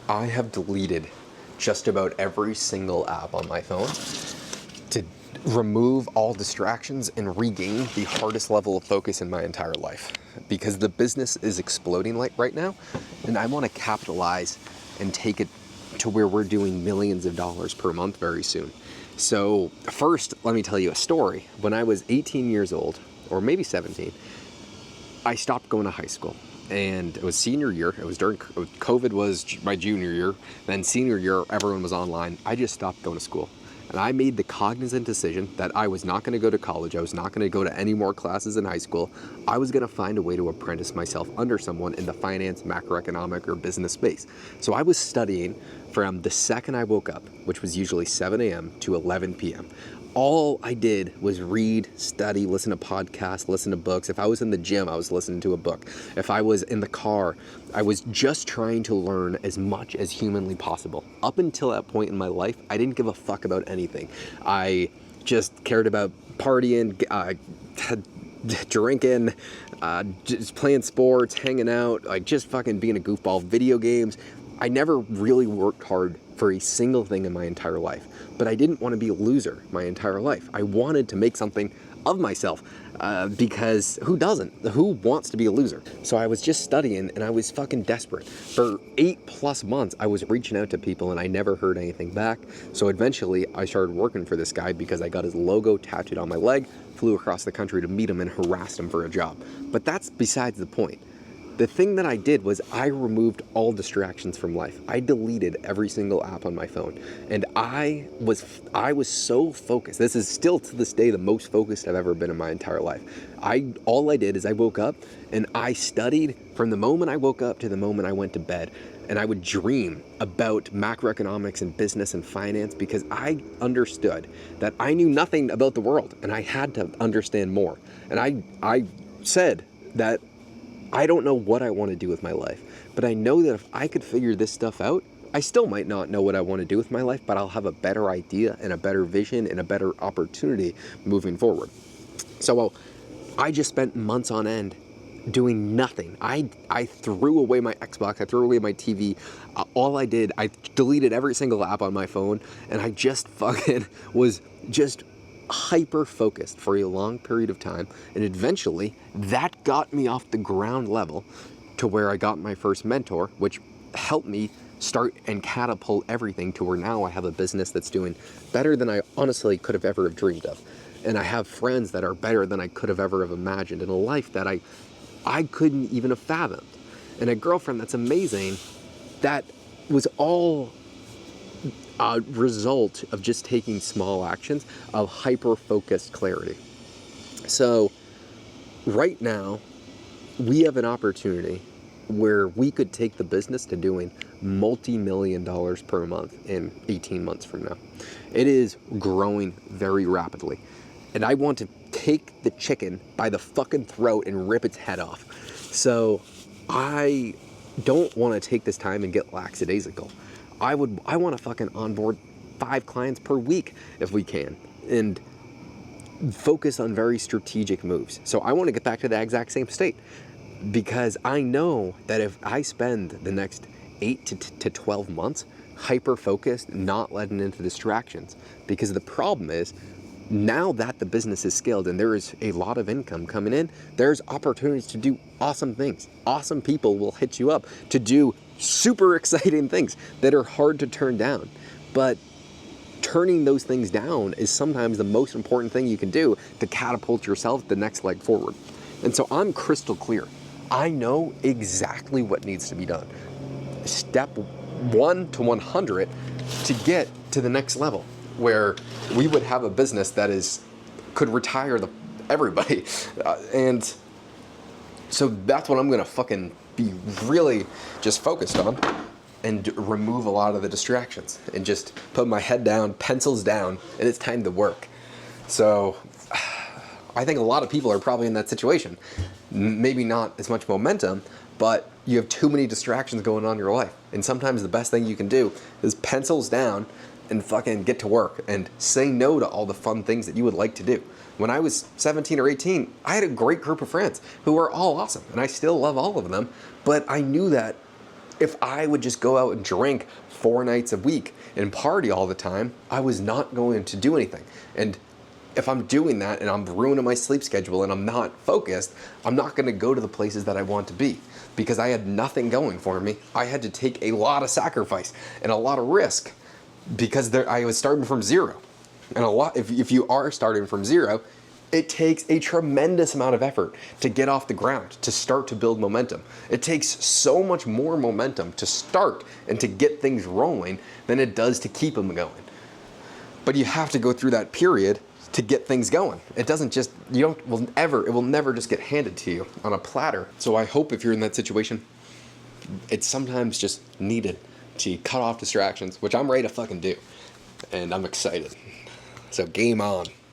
I have deleted just about every single app on my phone to remove all distractions and regain the hardest level of focus in my entire life. Because the business is exploding like right now, and I want to capitalize and take it to where we're doing millions of dollars per month very soon. So first, let me tell you a story. When I was 18 years old, or maybe 17, I stopped going to high school. And it was senior year. It was during COVID was my junior year. Then senior year, everyone was online. I just stopped going to school. And I made the cognizant decision that I was not going to go to college. I was not going to go to any more classes in high school. I was going to find a way to apprentice myself under someone in the finance, macroeconomic, or business space. So I was studying from the second I woke up, which was usually 7 a.m. to 11 p.m. All I did was read, study, listen to podcasts, listen to books. If I was in the gym, I was listening to a book. If I was in the car, I was just trying to learn as much as humanly possible. Up until that point in my life, I didn't give a fuck about anything. I just cared about partying, drinking, just playing sports, hanging out, like just fucking being a goofball, video games. I never really worked hard for a single thing in my entire life, but I didn't want to be a loser my entire life. I wanted to make something of myself because who doesn't? Who wants to be a loser? So I was just studying and I was fucking desperate. For 8+ months, I was reaching out to people and I never heard anything back. So eventually I started working for this guy because I got his logo tattooed on my leg, flew across the country to meet him and harassed him for a job. But that's besides the point. The thing that I did was I removed all distractions from life. I deleted every single app on my phone. And I was so focused. This is still to this day the most focused I've ever been in my entire life. All I did is I woke up and I studied from the moment I woke up to the moment I went to bed. And I would dream about macroeconomics and business and finance because I understood that I knew nothing about the world and I had to understand more. And I said that I don't know what I want to do with my life, but I know that if I could figure this stuff out, I still might not know what I want to do with my life, but I'll have a better idea and a better vision and a better opportunity moving forward. So I just spent months on end doing nothing. I threw away my Xbox, I threw away my TV. All I did, I deleted every single app on my phone, and I just fucking was just hyper focused for a long period of time, and eventually that got me off the ground level to where I got my first mentor, which helped me start and catapult everything to where now I have a business that's doing better than I honestly could have ever have dreamed of, and I have friends that are better than I could have ever have imagined, in a life that I couldn't even have fathomed, and a girlfriend that's amazing. That was all a result of just taking small actions of hyper-focused clarity. So right now, we have an opportunity where we could take the business to doing multi-million dollars per month in 18 months from now. It is growing very rapidly. And I want to take the chicken by the fucking throat and rip its head off. So I don't want to take this time and get lackadaisical. I want to fucking onboard 5 clients per week if we can, and focus on very strategic moves. So I want to get back to the exact same state, because I know that if I spend the next 8 to 12 months hyper-focused, not letting into distractions, because the problem is, now that the business is scaled and there is a lot of income coming in, there's opportunities to do awesome things. Awesome people will hit you up to do super exciting things that are hard to turn down. But turning those things down is sometimes the most important thing you can do to catapult yourself the next leg forward. And so I'm crystal clear. I know exactly what needs to be done. Step 1 to 100 to get to the next level, where we would have a business that could retire everybody. And so that's what I'm gonna fucking be really just focused on, and remove a lot of the distractions and just put my head down, pencils down, and it's time to work. So I think a lot of people are probably in that situation. Maybe not as much momentum, but you have too many distractions going on in your life. And sometimes the best thing you can do is pencils down and fucking get to work and say no to all the fun things that you would like to do. When I was 17 or 18, I had a great group of friends who were all awesome, and I still love all of them, but I knew that If I would just go out and drink 4 nights a week and party all the time, I was not going to do anything. And if I'm doing that and I'm ruining my sleep schedule and I'm not focused, I'm not going to go to the places that I want to be because I had nothing going for me. I had to take a lot of sacrifice and a lot of risk because I was starting from zero. And if you are starting from zero, it takes a tremendous amount of effort to get off the ground, to start to build momentum. It takes so much more momentum to start and to get things rolling than it does to keep them going. But you have to go through that period to get things going. It doesn't just, it will never just get handed to you on a platter. So I hope if you're in that situation, it's sometimes just needed to cut off distractions, which I'm ready to fucking do. And I'm excited. So game on.